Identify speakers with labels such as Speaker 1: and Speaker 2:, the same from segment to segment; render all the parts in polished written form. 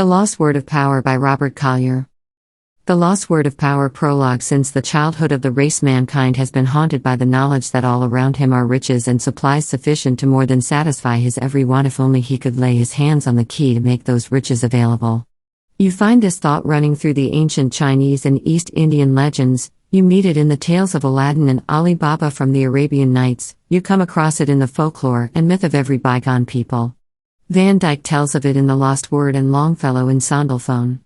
Speaker 1: The Lost Word of Power by Robert Collier. The Lost Word of Power prologue. Since the childhood of the race, mankind has been haunted by the knowledge that all around him are riches and supplies sufficient to more than satisfy his every want if only he could lay his hands on the key to make those riches available. You find this thought running through the ancient Chinese and East Indian legends. You meet it in the tales of Aladdin and Ali Baba from the Arabian Nights. You come across it in the folklore and myth of every bygone people. Van Dyck tells of it in The Lost Word and Longfellow in Sondalphone.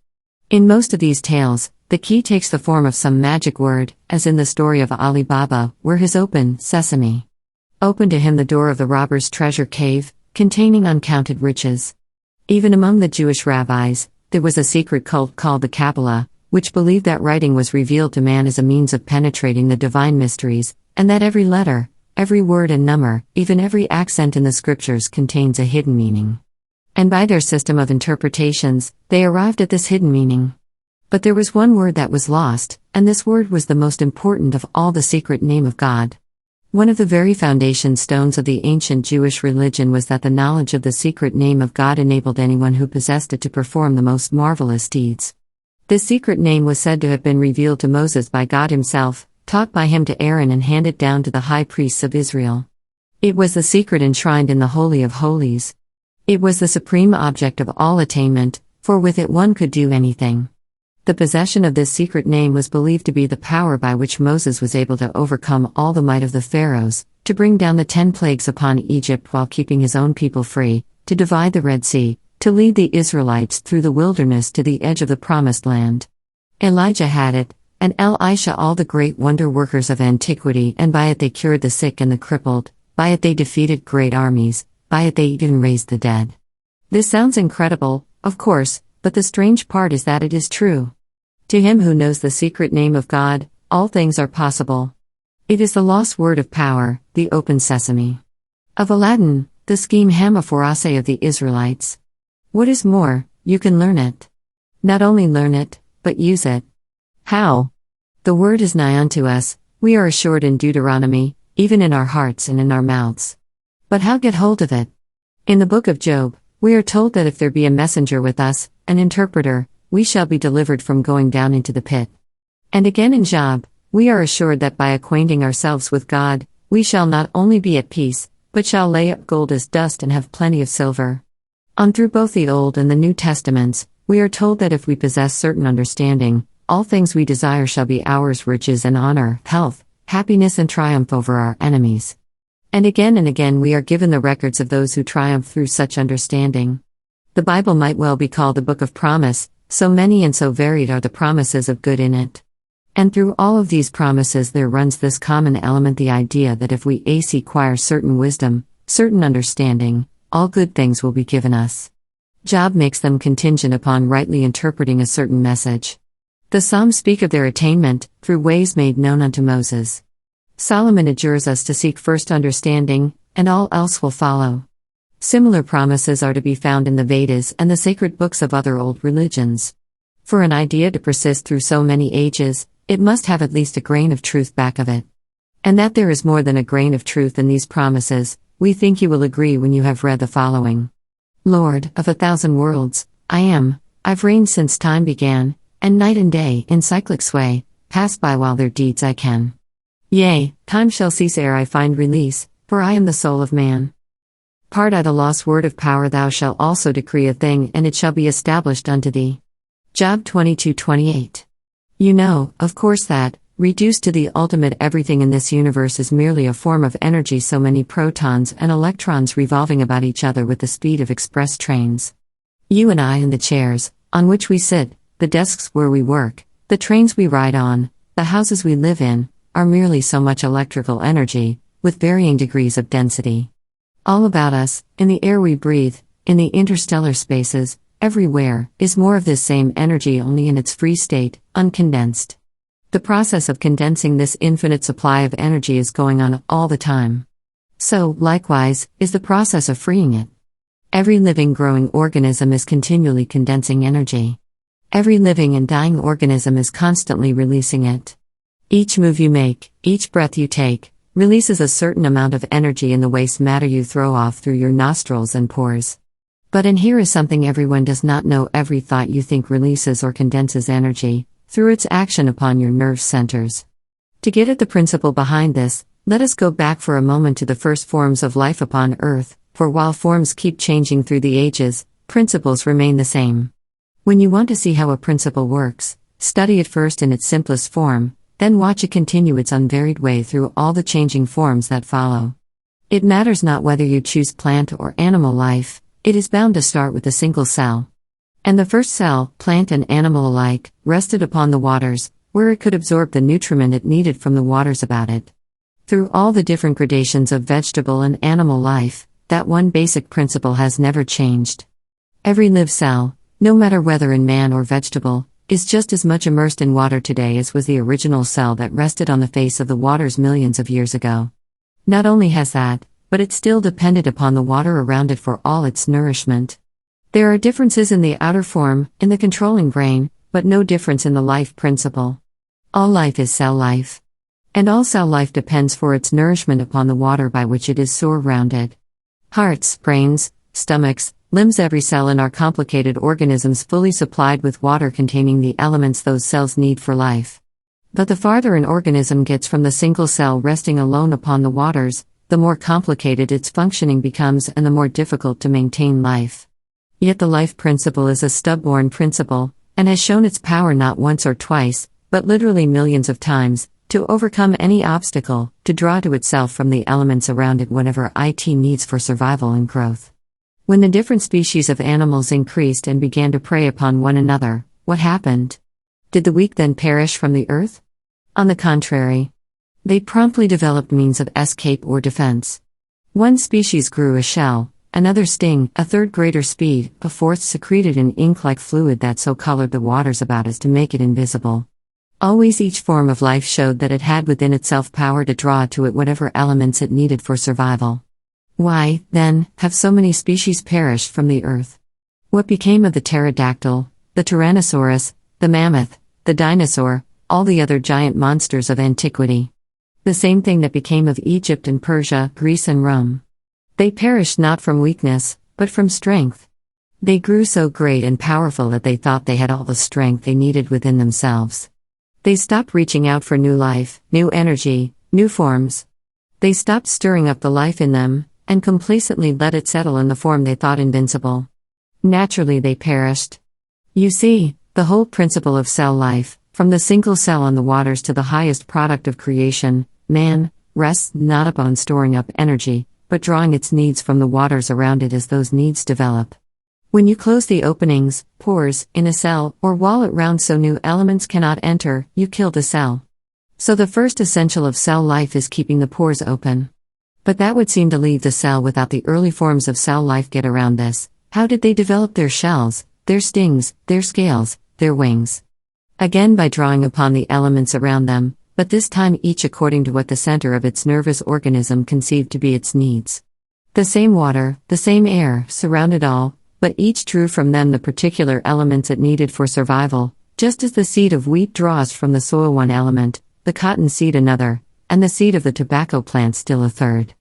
Speaker 1: In most of these tales, the key takes the form of some magic word, as in the story of Ali Baba, where his open, sesame, opened to him the door of the robber's treasure cave, containing uncounted riches. Even among the Jewish rabbis, there was a secret cult called the Kabbalah, which believed that writing was revealed to man as a means of penetrating the divine mysteries, and that every letter, every word and number, even every accent in the scriptures contains a hidden meaning. And by their system of interpretations, they arrived at this hidden meaning. But there was one word that was lost, and this word was the most important of all: the secret name of God. One of the very foundation stones of the ancient Jewish religion was that the knowledge of the secret name of God enabled anyone who possessed it to perform the most marvelous deeds. This secret name was said to have been revealed to Moses by God himself, taught by him to Aaron and handed down to the high priests of Israel. It was the secret enshrined in the Holy of Holies. It was the supreme object of all attainment, for with it one could do anything. The possession of this secret name was believed to be the power by which Moses was able to overcome all the might of the pharaohs, to bring down the 10 plagues upon Egypt while keeping his own people free, to divide the Red Sea, to lead the Israelites through the wilderness to the edge of the Promised Land. Elijah had it, and Elisha, all the great wonder-workers of antiquity, and by it they cured the sick and the crippled, by it they defeated great armies, by it they even raised the dead. This sounds incredible, of course, but the strange part is that it is true. To him who knows the secret name of God, all things are possible. It is the lost word of power, the open sesame. Of Aladdin, the scheme Hamaphorase of the Israelites. What is more, you can learn it. Not only learn it, but use it. How? The word is nigh unto us, we are assured in Deuteronomy, even in our hearts and in our mouths. But how get hold of it? In the book of Job, we are told that if there be a messenger with us, an interpreter, we shall be delivered from going down into the pit. And again in Job, we are assured that by acquainting ourselves with God, we shall not only be at peace, but shall lay up gold as dust and have plenty of silver. On through both the Old and the New Testaments, we are told that if we possess certain understanding, all things we desire shall be ours: riches and honor, health, happiness and triumph over our enemies. And again we are given the records of those who triumph through such understanding. The Bible might well be called a book of promise, so many and so varied are the promises of good in it. And through all of these promises there runs this common element: the idea that if we acquire certain wisdom, certain understanding, all good things will be given us. Job makes them contingent upon rightly interpreting a certain message. The Psalms speak of their attainment, through ways made known unto Moses. Solomon adjures us to seek first understanding, and all else will follow. Similar promises are to be found in the Vedas and the sacred books of other old religions. For an idea to persist through so many ages, it must have at least a grain of truth back of it. And that there is more than a grain of truth in these promises, we think you will agree when you have read the following. Lord of 1,000 worlds, I've reigned since time began, and night and day, in cyclic sway, pass by while their deeds I can. Yea, time shall cease ere I find release, for I am the soul of man. Part I. The lost word of power. Thou shalt also decree a thing, and it shall be established unto thee. Job 22:28. You know, of course, that, reduced to the ultimate, everything in this universe is merely a form of energy, so many protons and electrons revolving about each other with the speed of express trains. You and I and the chairs, on which we sit, the desks where we work, the trains we ride on, the houses we live in, are merely so much electrical energy, with varying degrees of density. All about us, in the air we breathe, in the interstellar spaces, everywhere, is more of this same energy, only in its free state, uncondensed. The process of condensing this infinite supply of energy is going on all the time. So, likewise, is the process of freeing it. Every living, growing organism is continually condensing energy. Every living and dying organism is constantly releasing it. Each move you make, each breath you take, releases a certain amount of energy in the waste matter you throw off through your nostrils and pores. And here is something everyone does not know: every thought you think releases or condenses energy, through its action upon your nerve centers. To get at the principle behind this, let us go back for a moment to the first forms of life upon Earth, for while forms keep changing through the ages, principles remain the same. When you want to see how a principle works, study it first in its simplest form, then watch it continue its unvaried way through all the changing forms that follow. It matters not whether you choose plant or animal life, it is bound to start with a single cell. And the first cell, plant and animal alike, rested upon the waters, where it could absorb the nutriment it needed from the waters about it. Through all the different gradations of vegetable and animal life, that one basic principle has never changed. Every live cell, no matter whether in man or vegetable, is just as much immersed in water today as was the original cell that rested on the face of the waters millions of years ago. Not only has that, but it still depended upon the water around it for all its nourishment. There are differences in the outer form, in the controlling brain, but no difference in the life principle. All life is cell life. And all cell life depends for its nourishment upon the water by which it is surrounded. Hearts, brains, stomachs, limbs, every cell in our complicated organisms fully supplied with water containing the elements those cells need for life. But the farther an organism gets from the single cell resting alone upon the waters, the more complicated its functioning becomes and the more difficult to maintain life. Yet the life principle is a stubborn principle, and has shown its power not once or twice, but literally millions of times, to overcome any obstacle, to draw to itself from the elements around it whatever it needs for survival and growth. When the different species of animals increased and began to prey upon one another, what happened? Did the weak then perish from the earth? On the contrary. They promptly developed means of escape or defense. One species grew a shell, another sting, a third greater speed, a fourth secreted an ink-like fluid that so colored the waters about as to make it invisible. Always each form of life showed that it had within itself power to draw to it whatever elements it needed for survival. Why, then, have so many species perished from the earth? What became of the pterodactyl, the tyrannosaurus, the mammoth, the dinosaur, all the other giant monsters of antiquity? The same thing that became of Egypt and Persia, Greece and Rome. They perished not from weakness, but from strength. They grew so great and powerful that they thought they had all the strength they needed within themselves. They stopped reaching out for new life, new energy, new forms. They stopped stirring up the life in them, and complacently let it settle in the form they thought invincible. Naturally they perished. You see, the whole principle of cell life, from the single cell on the waters to the highest product of creation, man, rests not upon storing up energy, but drawing its needs from the waters around it as those needs develop. When you close the openings, pores, in a cell, or wall it round so new elements cannot enter, you kill the cell. So the first essential of cell life is keeping the pores open. But that would seem to leave the cell without the early forms of cell life get around this. How did they develop their shells, their stings, their scales, their wings? Again by drawing upon the elements around them, but this time each according to what the center of its nervous organism conceived to be its needs. The same water, the same air, surrounded all, but each drew from them the particular elements it needed for survival, just as the seed of wheat draws from the soil one element, the cotton seed another, and the seed of the tobacco plant still a third.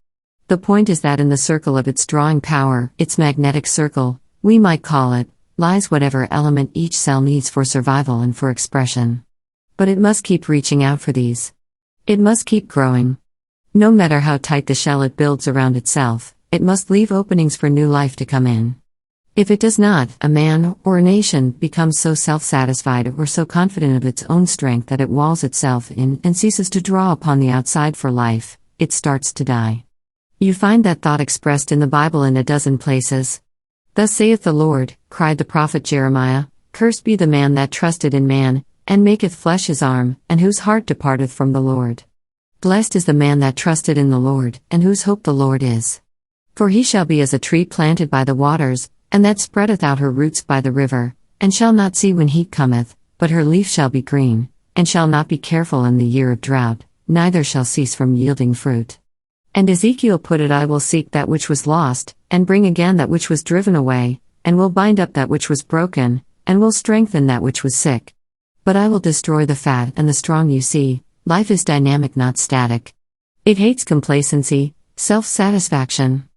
Speaker 1: The point is that in the circle of its drawing power, its magnetic circle, we might call it, lies whatever element each cell needs for survival and for expression. But it must keep reaching out for these. It must keep growing. No matter how tight the shell it builds around itself, it must leave openings for new life to come in. If it does not, a man, or a nation, becomes so self-satisfied or so confident of its own strength that it walls itself in and ceases to draw upon the outside for life, it starts to die. You find that thought expressed in the Bible in a dozen places. Thus saith the Lord, cried the prophet Jeremiah, cursed be the man that trusted in man, and maketh flesh his arm, and whose heart departeth from the Lord. Blessed is the man that trusted in the Lord, and whose hope the Lord is. For he shall be as a tree planted by the waters, and that spreadeth out her roots by the river, and shall not see when heat cometh, but her leaf shall be green, and shall not be careful in the year of drought, neither shall cease from yielding fruit. And Ezekiel put it, I will seek that which was lost, and bring again that which was driven away, and will bind up that which was broken, and will strengthen that which was sick. But I will destroy the fat and the strong. You see, life is dynamic, not static. It hates complacency, self-satisfaction.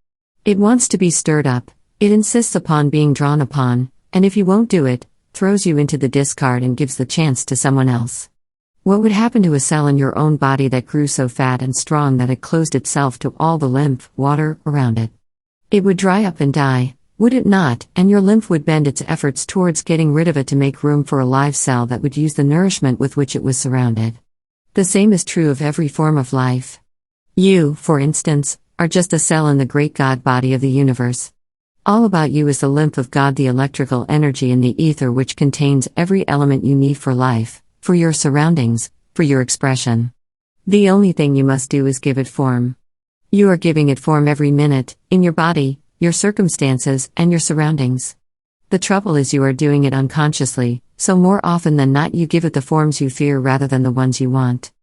Speaker 1: It wants to be stirred up, It insists upon being drawn upon, and if you won't do it, throws you into the discard and gives the chance to someone else. What would happen to a cell in your own body that grew so fat and strong that it closed itself to all the lymph, water, around it? It would dry up and die, would it not, and your lymph would bend its efforts towards getting rid of it to make room for a live cell that would use the nourishment with which it was surrounded. The same is true of every form of life. You, for instance, are just a cell in the great God body of the universe. All about you is the lymph of God, the electrical energy in the ether which contains every element you need for life, for your surroundings, for your expression. The only thing you must do is give it form. You are giving it form every minute, in your body, your circumstances, and your surroundings. The trouble is you are doing it unconsciously, so more often than not you give it the forms you fear rather than the ones you want.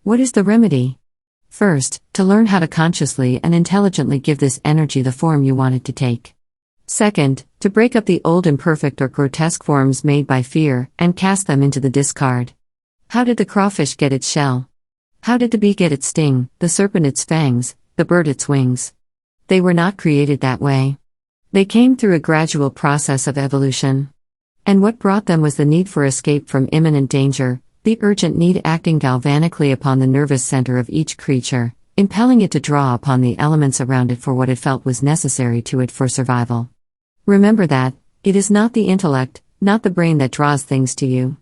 Speaker 1: What is the remedy? First, to learn how to consciously and intelligently give this energy the form you want it to take. Second, to break up the old imperfect or grotesque forms made by fear, and cast them into the discard. How did the crawfish get its shell? How did the bee get its sting, the serpent its fangs, the bird its wings? They were not created that way. They came through a gradual process of evolution. And what brought them was the need for escape from imminent danger, the urgent need acting galvanically upon the nervous center of each creature, impelling it to draw upon the elements around it for what it felt was necessary to it for survival. Remember that, it is not the intellect, not the brain that draws things to you.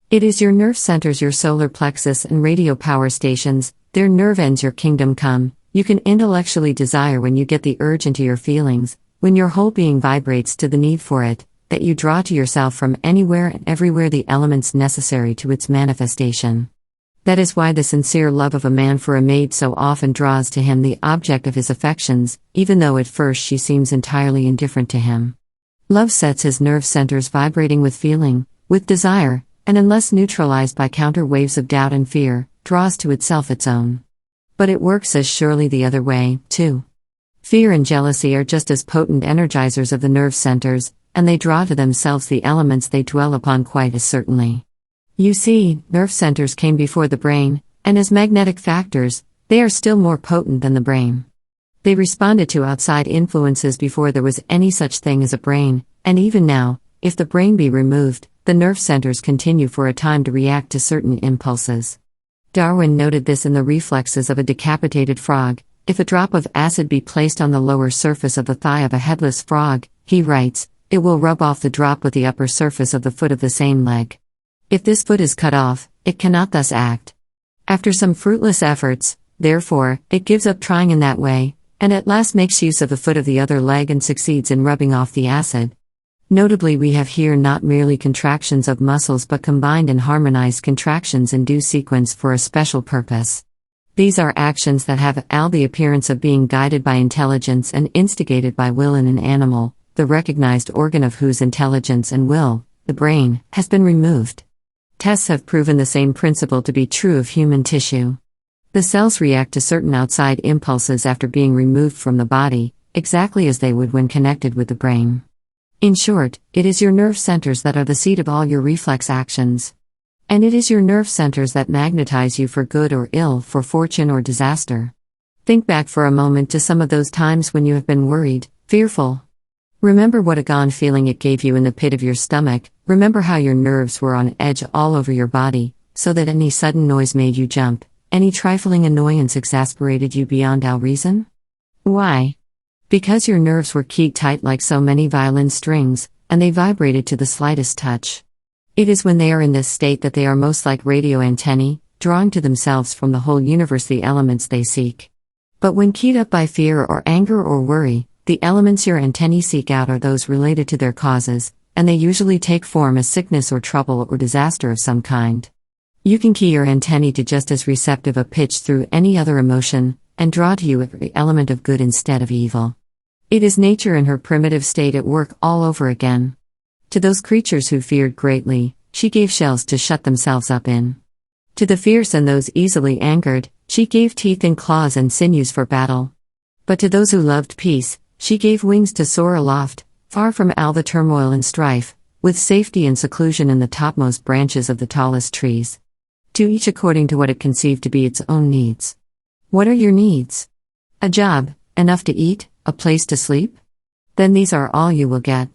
Speaker 1: It is your nerve centers, your solar plexus and radio power stations, their nerve ends your kingdom come. You can intellectually desire when you get the urge into your feelings, when your whole being vibrates to the need for it, that you draw to yourself from anywhere and everywhere the elements necessary to its manifestation. That is why the sincere love of a man for a maid so often draws to him the object of his affections, even though at first she seems entirely indifferent to him. Love sets his nerve centers vibrating with feeling, with desire, and unless neutralized by counter waves of doubt and fear, draws to itself its own. But it works as surely the other way, too. Fear and jealousy are just as potent energizers of the nerve centers, and they draw to themselves the elements they dwell upon quite as certainly. You see, nerve centers came before the brain, and as magnetic factors, they are still more potent than the brain. They responded to outside influences before there was any such thing as a brain, and even now, if the brain be removed, the nerve centers continue for a time to react to certain impulses. Darwin noted this in the reflexes of a decapitated frog. If a drop of acid be placed on the lower surface of the thigh of a headless frog, he writes, it will rub off the drop with the upper surface of the foot of the same leg. If this foot is cut off, it cannot thus act. After some fruitless efforts, therefore, it gives up trying in that way, and at last makes use of the foot of the other leg and succeeds in rubbing off the acid. Notably, we have here not merely contractions of muscles but combined and harmonized contractions in due sequence for a special purpose. These are actions that have all the appearance of being guided by intelligence and instigated by will in an animal, the recognized organ of whose intelligence and will, the brain, has been removed. Tests have proven the same principle to be true of human tissue. The cells react to certain outside impulses after being removed from the body, exactly as they would when connected with the brain. In short, it is your nerve centers that are the seat of all your reflex actions. And it is your nerve centers that magnetize you for good or ill, for fortune or disaster. Think back for a moment to some of those times when you have been worried, fearful. Remember what a gone feeling it gave you in the pit of your stomach. Remember how your nerves were on edge all over your body, so that any sudden noise made you jump, any trifling annoyance exasperated you beyond all reason? Why? Because your nerves were keyed tight like so many violin strings, and they vibrated to the slightest touch. It is when they are in this state that they are most like radio antennae, drawing to themselves from the whole universe the elements they seek. But when keyed up by fear or anger or worry, the elements your antennae seek out are those related to their causes, and they usually take form as sickness or trouble or disaster of some kind. You can key your antennae to just as receptive a pitch through any other emotion, and draw to you every element of good instead of evil. It is nature in her primitive state at work all over again. To those creatures who feared greatly, she gave shells to shut themselves up in. To the fierce and those easily angered, she gave teeth and claws and sinews for battle. But to those who loved peace, she gave wings to soar aloft, far from all the turmoil and strife, with safety and seclusion in the topmost branches of the tallest trees. To each according to what it conceived to be its own needs. What are your needs? A job, enough to eat, a place to sleep? then these are all you will get.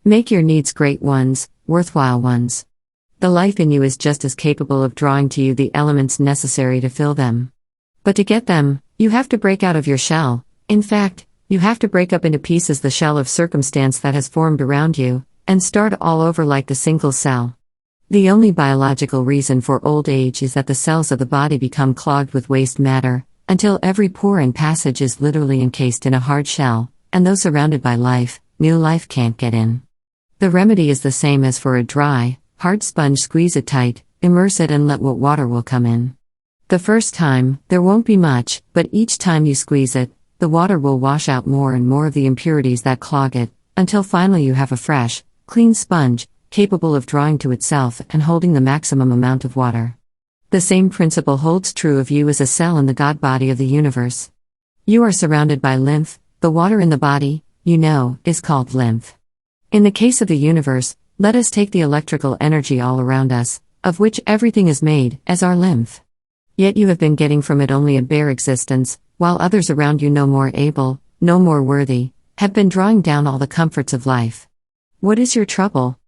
Speaker 1: Make your needs great ones, worthwhile ones. The life in you is just as capable of drawing to you the elements necessary to fill them. But to get them, you have to break out of your shell. In fact, you have to break up into pieces the shell of circumstance that has formed around you, and start all over like the single cell. The only biological reason for old age is that the cells of the body become clogged with waste matter, until every pore and passage is literally encased in a hard shell, and though surrounded by life, new life can't get in. The remedy is the same as for a dry, hard sponge. Squeeze it tight, immerse it and let what water will come in. The first time, there won't be much, but each time you squeeze it, the water will wash out more and more of the impurities that clog it, until finally you have a fresh, clean sponge, capable of drawing to itself and holding the maximum amount of water. The same principle holds true of you as a cell in the God body of the universe. You are surrounded by lymph. The water in the body, is called lymph. In the case of the universe, let us take the electrical energy all around us, of which everything is made, as our lymph. Yet you have been getting from it only a bare existence, while others around you no more able, no more worthy, have been drawing down all the comforts of life. What is your trouble?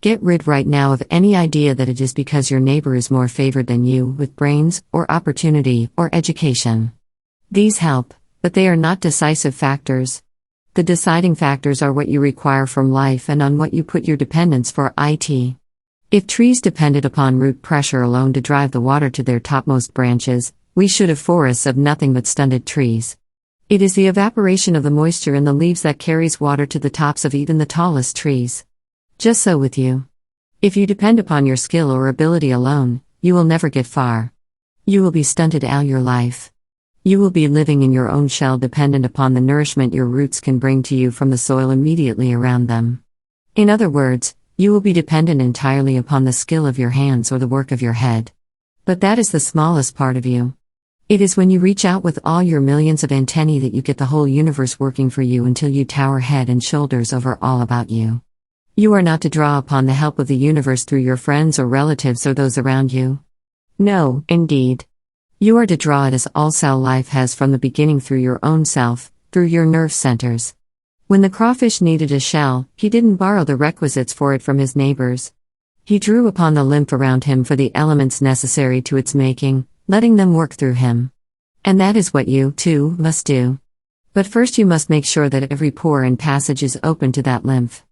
Speaker 1: Get rid right now of any idea that it is because your neighbor is more favored than you with brains, or opportunity, or education. These help, but they are not decisive factors. The deciding factors are what you require from life and on what you put your dependence for it. If trees depended upon root pressure alone to drive the water to their topmost branches, we should have forests of nothing but stunted trees. It is the evaporation of the moisture in the leaves that carries water to the tops of even the tallest trees. Just so with you. If you depend upon your skill or ability alone, you will never get far. You will be stunted all your life. You will be living in your own shell, dependent upon the nourishment your roots can bring to you from the soil immediately around them. In other words, you will be dependent entirely upon the skill of your hands or the work of your head. But that is the smallest part of you. It is when you reach out with all your millions of antennae that you get the whole universe working for you until you tower head and shoulders over all about you. You are not to draw upon the help of the universe through your friends or relatives or those around you. No, indeed. You are to draw it as all cell life has from the beginning through your own self, through your nerve centers. When the crawfish needed a shell, he didn't borrow the requisites for it from his neighbors. He drew upon the lymph around him for the elements necessary to its making, letting them work through him. And that is what you, too, must do. But first you must make sure that every pore and passage is open to that lymph.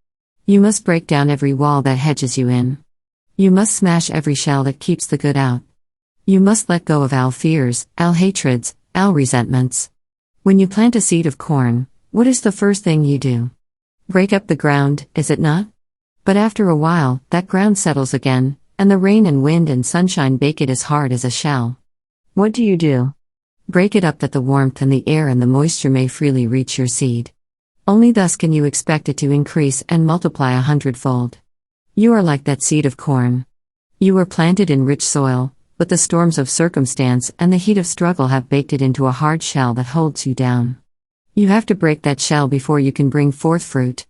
Speaker 1: You must break down every wall that hedges you in. You must smash every shell that keeps the good out. You must let go of all fears, all hatreds, all resentments. When you plant a seed of corn, what is the first thing you do? Break up the ground, is it not? But after a while, that ground settles again, and the rain and wind and sunshine bake it as hard as a shell. What do? Break it up that the warmth and the air and the moisture may freely reach your seed. Only thus can you expect it to increase and multiply 100-fold. You are like that seed of corn. You were planted in rich soil, but the storms of circumstance and the heat of struggle have baked it into a hard shell that holds you down. You have to break that shell before you can bring forth fruit.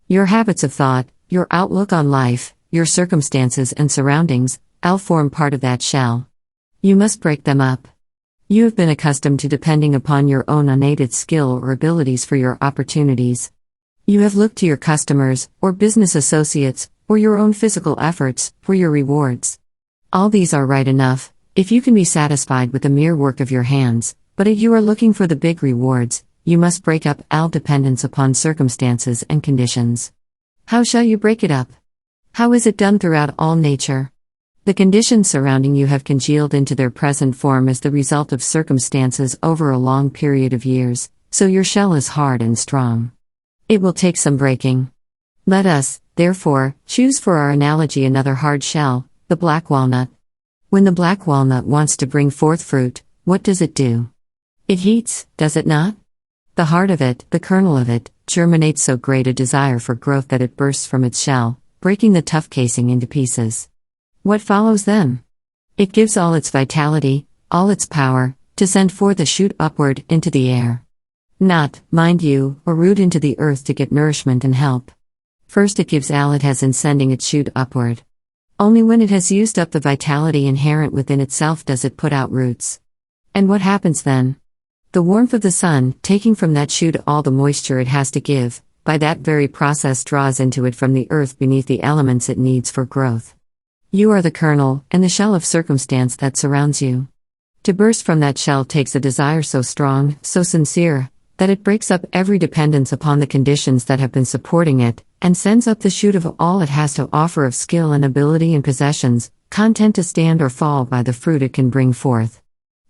Speaker 1: Your habits of thought, your outlook on life, your circumstances and surroundings, all form part of that shell. You must break them up. You have been accustomed to depending upon your own unaided skill or abilities for your opportunities. You have looked to your customers, or business associates, or your own physical efforts, for your rewards. All these are right enough, if you can be satisfied with the mere work of your hands, but if you are looking for the big rewards, you must break up all dependence upon circumstances and conditions. How shall you break it up? How is it done throughout all nature? The conditions surrounding you have congealed into their present form as the result of circumstances over a long period of years, so your shell is hard and strong. It will take some breaking. Let us, therefore, choose for our analogy another hard shell, the black walnut. When the black walnut wants to bring forth fruit, what does it do? It heats, does it not? The heart of it, the kernel of it, germinates so great a desire for growth that it bursts from its shell, breaking the tough casing into pieces. What follows then? It gives all its vitality, all its power, to send forth a shoot upward into the air. Not, mind you, a root into the earth to get nourishment and help. First it gives all it has in sending its shoot upward. Only when it has used up the vitality inherent within itself does it put out roots. And what happens then? The warmth of the sun, taking from that shoot all the moisture it has to give, by that very process draws into it from the earth beneath the elements it needs for growth. You are the kernel and the shell of circumstance that surrounds you. To burst from that shell takes a desire so strong, so sincere, that it breaks up every dependence upon the conditions that have been supporting it, and sends up the shoot of all it has to offer of skill and ability and possessions, content to stand or fall by the fruit it can bring forth.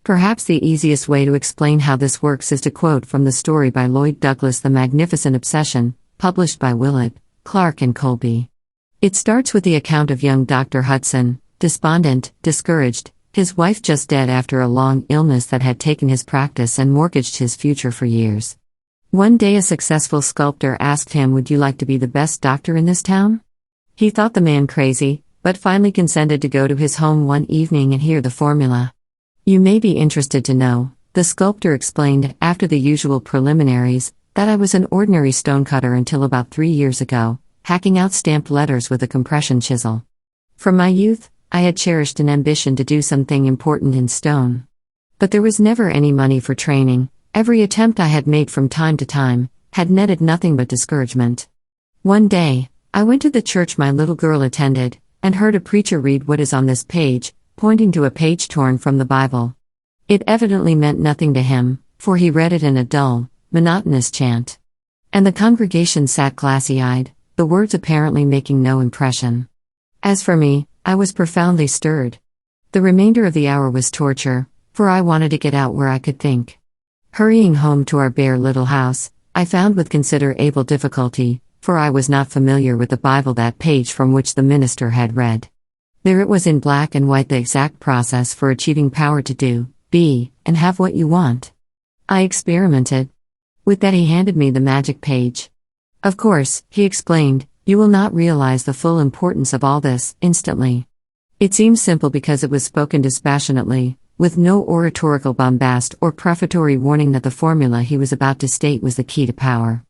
Speaker 1: Perhaps the easiest way to explain how this works is to quote from the story by Lloyd Douglas, The Magnificent Obsession, published by Willett, Clark and Colby. It starts with the account of young Dr. Hudson, despondent, discouraged, his wife just dead after a long illness that had taken his practice and mortgaged his future for years. One day a successful sculptor asked him, "Would you like to be the best doctor in this town?" He thought the man crazy, but finally consented to go to his home one evening and hear the formula. "You may be interested to know," the sculptor explained, after the usual preliminaries, "that I was an ordinary stonecutter until about 3 years ago, hacking out stamped letters with a compression chisel. From my youth, I had cherished an ambition to do something important in stone. But there was never any money for training. Every attempt I had made from time to time had netted nothing but discouragement. One day, I went to the church my little girl attended, and heard a preacher read what is on this page, pointing to a page torn from the Bible. It evidently meant nothing to him, for he read it in a dull, monotonous chant. And the congregation sat glassy-eyed, the words apparently making no impression. As for me, I was profoundly stirred. The remainder of the hour was torture, for I wanted to get out where I could think. Hurrying home to our bare little house, I found with considerable difficulty, for I was not familiar with the Bible, that page from which the minister had read. There it was in black and white, the exact process for achieving power to do, be, and have what you want. I experimented. With that he handed me the magic page. "Of course," he explained, "you will not realize the full importance of all this instantly. It seems simple because it was spoken dispassionately, with no oratorical bombast or prefatory warning that the formula he was about to state was the key to power."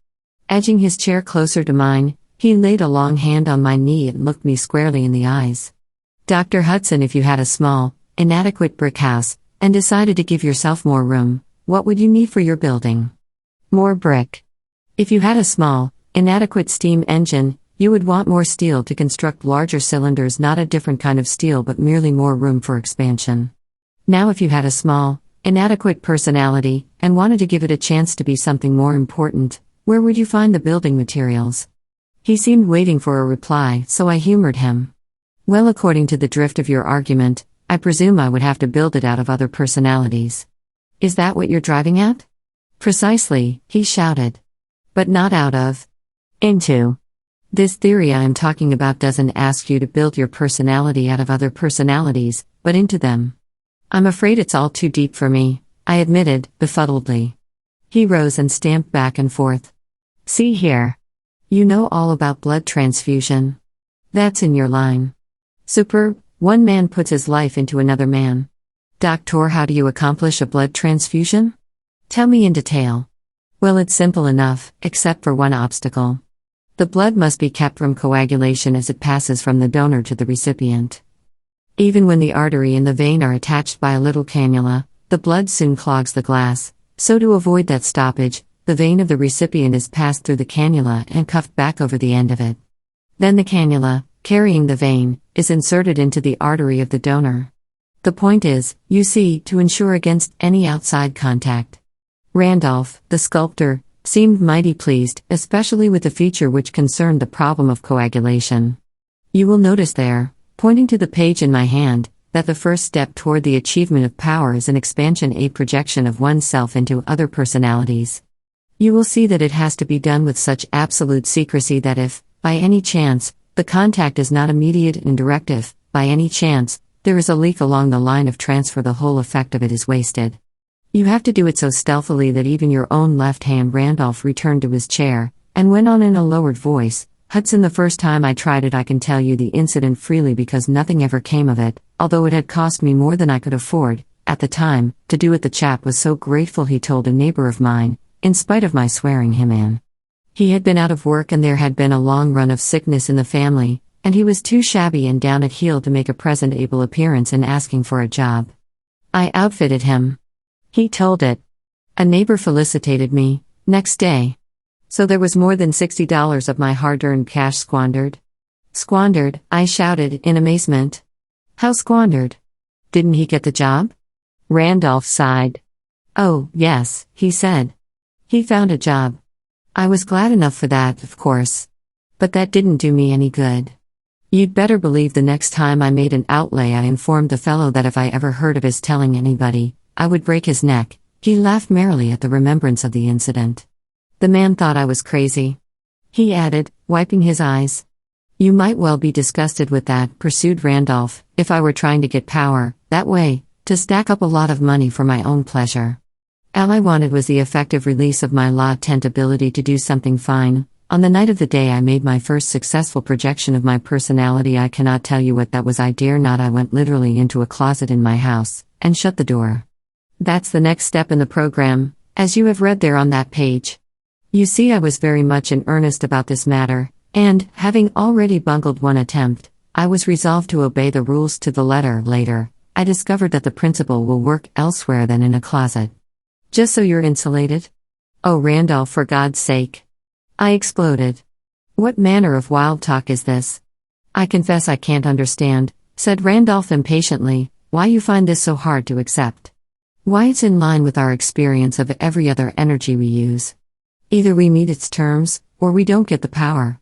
Speaker 1: Edging his chair closer to mine, he laid a long hand on my knee and looked me squarely in the eyes. "Dr. Hudson, if you had a small, inadequate brick house, and decided to give yourself more room, what would you need for your building?" "More brick." "If you had a small, inadequate steam engine, you would want more steel to construct larger cylinders, not a different kind of steel but merely more room for expansion. Now if you had a small, inadequate personality, and wanted to give it a chance to be something more important, where would you find the building materials?" He seemed waiting for a reply, so I humored him. "Well, according to the drift of your argument, I presume I would have to build it out of other personalities." "Is that what you're driving at?" "Precisely," he shouted. "But not out of. Into. This theory I am talking about doesn't ask you to build your personality out of other personalities, but into them." "I'm afraid it's all too deep for me," I admitted, befuddledly. He rose and stamped back and forth. "See here. You know all about blood transfusion. That's in your line. Superb. One man puts his life into another man. Doctor, how do you accomplish a blood transfusion? Tell me in detail." "Well, it's simple enough, except for one obstacle. The blood must be kept from coagulation as it passes from the donor to the recipient. Even when the artery and the vein are attached by a little cannula, the blood soon clogs the glass, so to avoid that stoppage, the vein of the recipient is passed through the cannula and cuffed back over the end of it. Then the cannula, carrying the vein, is inserted into the artery of the donor. The point is, you see, to ensure against any outside contact." Randolph, the sculptor, seemed mighty pleased, especially with the feature which concerned the problem of coagulation. "You will notice there, pointing to the page in my hand, that the first step toward the achievement of power is an expansion, a projection of oneself into other personalities. You will see that it has to be done with such absolute secrecy that if, by any chance, the contact is not immediate and directive, by any chance, there is a leak along the line of transfer, the whole effect of it is wasted. You have to do it so stealthily that even your own left hand." Randolph returned to his chair, and went on in a lowered voice, "Hudson, the first time I tried it I can tell you the incident freely because nothing ever came of it, although it had cost me more than I could afford, at the time, to do it. The chap was so grateful, he told a neighbor of mine, in spite of my swearing him in. He had been out of work and there had been a long run of sickness in the family, and he was too shabby and down at heel to make a presentable appearance in asking for a job. I outfitted him. He told it. A neighbor felicitated me, next day. So there was more than $60 of my hard-earned cash squandered? Squandered, I shouted in amazement. How squandered? Didn't he get the job? Randolph sighed. Oh, yes, he said. He found a job. I was glad enough for that, of course. But that didn't do me any good. You'd better believe the next time I made an outlay I informed the fellow that if I ever heard of his telling anybody, I would break his neck. He laughed merrily at the remembrance of the incident. The man thought I was crazy. He added, wiping his eyes. You might well be disgusted with that, pursued Randolph, if I were trying to get power, that way, to stack up a lot of money for my own pleasure. All I wanted was the effective release of my latent ability to do something fine. On the night of the day I made my first successful projection of my personality, I cannot tell you what that was, I dare not. I went literally into a closet in my house, and shut the door. That's the next step in the program, as you have read there on that page. You see, I was very much in earnest about this matter, and, having already bungled one attempt, I was resolved to obey the rules to the letter. Later, I discovered that the principle will work elsewhere than in a closet. Just so you're insulated? Oh, Randolph, for God's sake. I exploded. What manner of wild talk is this? I confess I can't understand, said Randolph impatiently, why you find this so hard to accept. Why it's in line with our experience of every other energy we use. Either we meet its terms, or we don't get the power.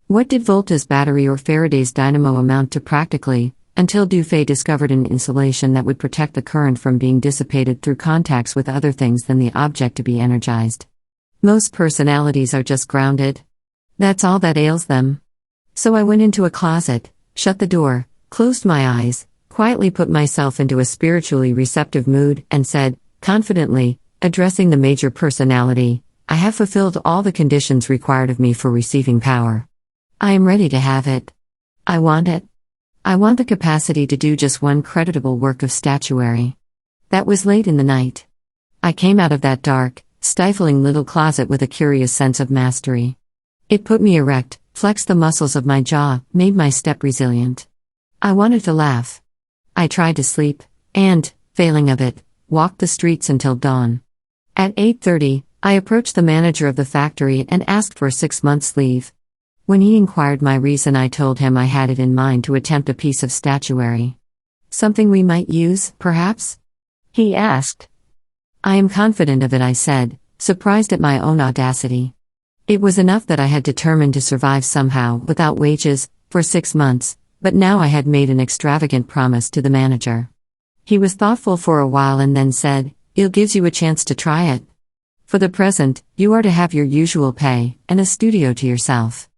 Speaker 1: What did Volta's battery or Faraday's dynamo amount to practically, until Dufay discovered an insulation that would protect the current from being dissipated through contacts with other things than the object to be energized? Most personalities are just grounded. That's all that ails them. So I went into a closet, shut the door, closed my eyes, quietly put myself into a spiritually receptive mood, and said, confidently, addressing the major personality, I have fulfilled all the conditions required of me for receiving power. I am ready to have it. I want it. I want the capacity to do just one creditable work of statuary. That was late in the night. I came out of that dark, stifling little closet with a curious sense of mastery. It put me erect, flexed the muscles of my jaw, made my step resilient. I wanted to laugh. I tried to sleep, and, failing of it, walked the streets until dawn. At 8:30, I approached the manager of the factory and asked for a 6-months leave. When he inquired my reason, I told him I had it in mind to attempt a piece of statuary. Something we might use, perhaps? He asked. I am confident of it, I said, surprised at my own audacity. It was enough that I had determined to survive somehow, without wages, for 6 months, but now I had made an extravagant promise to the manager. He was thoughtful for a while and then said, "It gives you a chance to try it. For the present, you are to have your usual pay, and a studio to yourself.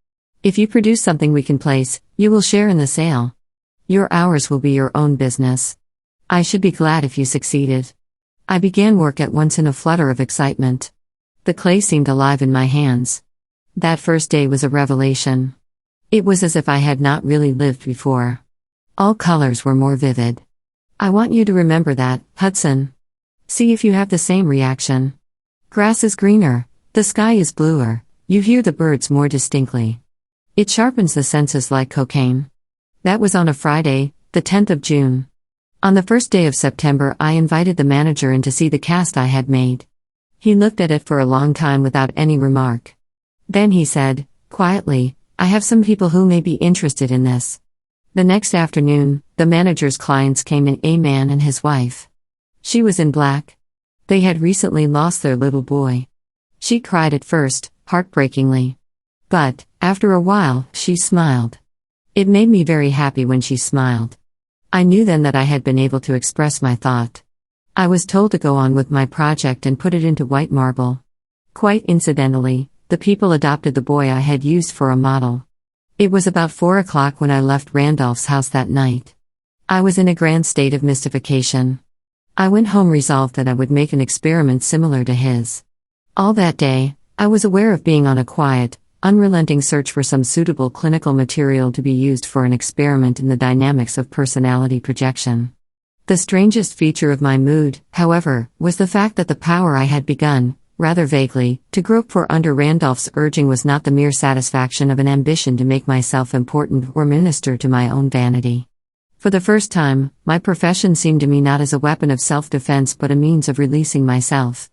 Speaker 1: If you produce something we can place, you will share in the sale. Your hours will be your own business. I should be glad if you succeeded." I began work at once in a flutter of excitement. The clay seemed alive in my hands. That first day was a revelation. It was as if I had not really lived before. All colors were more vivid. I want you to remember that, Hudson. See if you have the same reaction. Grass is greener, the sky is bluer, you hear the birds more distinctly. It sharpens the senses like cocaine. That was on a Friday, the 10th of June. On the first day of September, I invited the manager in to see the cast I had made. He looked at it for a long time without any remark. Then he said, quietly, "I have some people who may be interested in this." The next afternoon, the manager's clients came in, a man and his wife. She was in black. They had recently lost their little boy. She cried at first, heartbreakingly. But, after a while, she smiled. It made me very happy when she smiled. I knew then that I had been able to express my thought. I was told to go on with my project and put it into white marble. Quite incidentally, the people adopted the boy I had used for a model. It was about 4 o'clock when I left Randolph's house that night. I was in a grand state of mystification. I went home resolved that I would make an experiment similar to his. All that day, I was aware of being on a quiet, unrelenting search for some suitable clinical material to be used for an experiment in the dynamics of personality projection. The strangest feature of my mood, however, was the fact that the power I had begun, rather vaguely, to grope for under Randolph's urging was not the mere satisfaction of an ambition to make myself important or minister to my own vanity. For the first time, my profession seemed to me not as a weapon of self-defense but a means of releasing myself.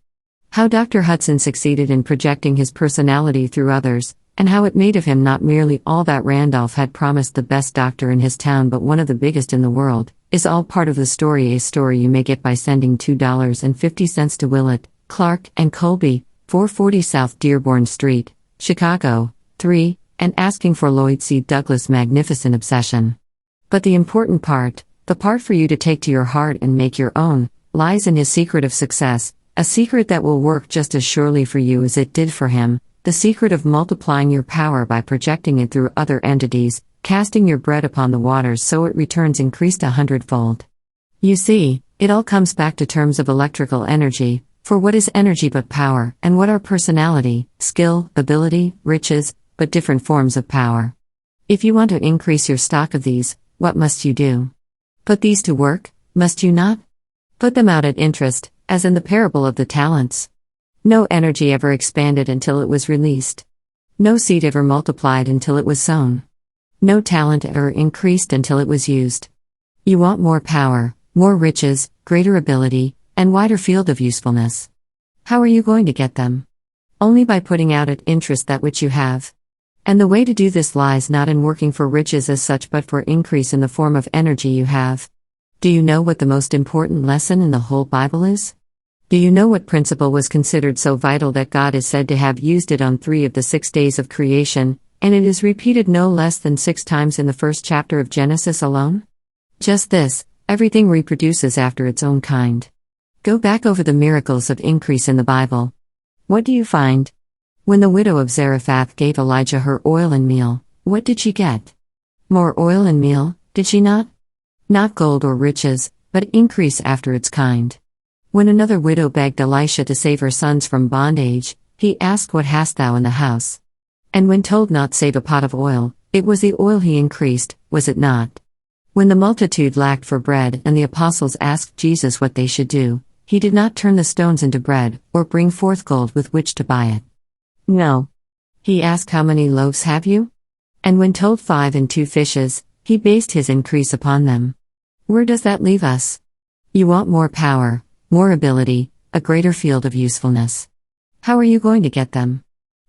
Speaker 1: How Dr. Hudson succeeded in projecting his personality through others, and how it made of him not merely all that Randolph had promised, the best doctor in his town but one of the biggest in the world, is all part of the story. A story you may get by sending $2.50 to Willett, Clark and Colby, 440 South Dearborn Street, Chicago, 3, and asking for Lloyd C. Douglas' Magnificent Obsession. But the important part, the part for you to take to your heart and make your own, lies in his secret of success, a secret that will work just as surely for you as it did for him, the secret of multiplying your power by projecting it through other entities, casting your bread upon the waters so it returns increased 100-fold. You see, it all comes back to terms of electrical energy, for what is energy but power, and what are personality, skill, ability, riches, but different forms of power. If you want to increase your stock of these, what must you do? Put these to work, must you not? Put them out at interest, as in the parable of the talents. No energy ever expanded until it was released. No seed ever multiplied until it was sown. No talent ever increased until it was used. You want more power, more riches, greater ability, and wider field of usefulness. How are you going to get them? Only by putting out at interest that which you have. And the way to do this lies not in working for riches as such but for increase in the form of energy you have. Do you know what the most important lesson in the whole Bible is? Do you know what principle was considered so vital that God is said to have used it on 3 of the 6 days of creation, and it is repeated no less than 6 times in the first chapter of Genesis alone? Just this: everything reproduces after its own kind. Go back over the miracles of increase in the Bible. What do you find? When the widow of Zarephath gave Elijah her oil and meal, what did she get? More oil and meal, did she not? Not gold or riches, but increase after its kind. When another widow begged Elisha to save her sons from bondage, he asked, "What hast thou in the house?" And when told not save a pot of oil, it was the oil he increased, was it not? When the multitude lacked for bread and the apostles asked Jesus what they should do, he did not turn the stones into bread, or bring forth gold with which to buy it. No. He asked, "How many loaves have you?" And when told 5 and 2 fishes, he based his increase upon them. Where does that leave us? You want more power, more ability, a greater field of usefulness. How are you going to get them?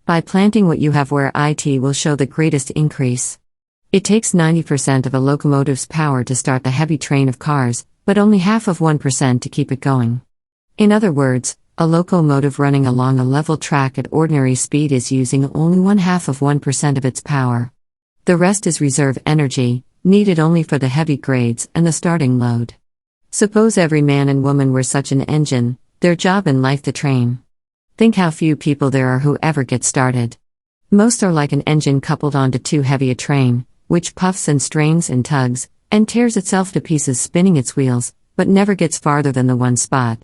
Speaker 1: By planting what you have where it will show the greatest increase. It takes 90% of a locomotive's power to start the heavy train of cars, but only half of 1% to keep it going. In other words, a locomotive running along a level track at ordinary speed is using only 0.5% of its power. The rest is reserve energy, needed only for the heavy grades and the starting load. Suppose every man and woman were such an engine, their job in life the train. Think how few people there are who ever get started. Most are like an engine coupled onto too heavy a train, which puffs and strains and tugs, and tears itself to pieces spinning its wheels, but never gets farther than the one spot.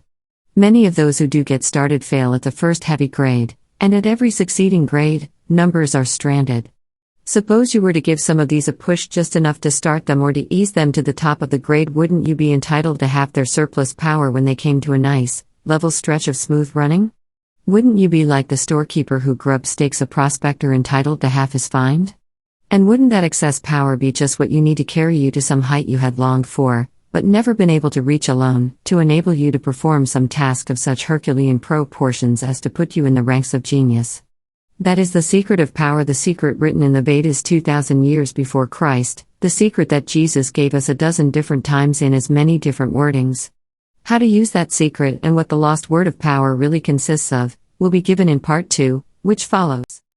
Speaker 1: Many of those who do get started fail at the first heavy grade, and at every succeeding grade, numbers are stranded. Suppose you were to give some of these a push just enough to start them or to ease them to the top of the grade, wouldn't you be entitled to half their surplus power when they came to a nice, level stretch of smooth running? Wouldn't you be like the storekeeper who grub stakes a prospector entitled to half his find? And wouldn't that excess power be just what you need to carry you to some height you had longed for, but never been able to reach alone, to enable you to perform some task of such Herculean proportions as to put you in the ranks of genius? That is the secret of power, the secret written in the Vedas 2,000 years before Christ, the secret that Jesus gave us a dozen different times in as many different wordings. How to use that secret and what the lost word of power really consists of, will be given in Part 2, which follows.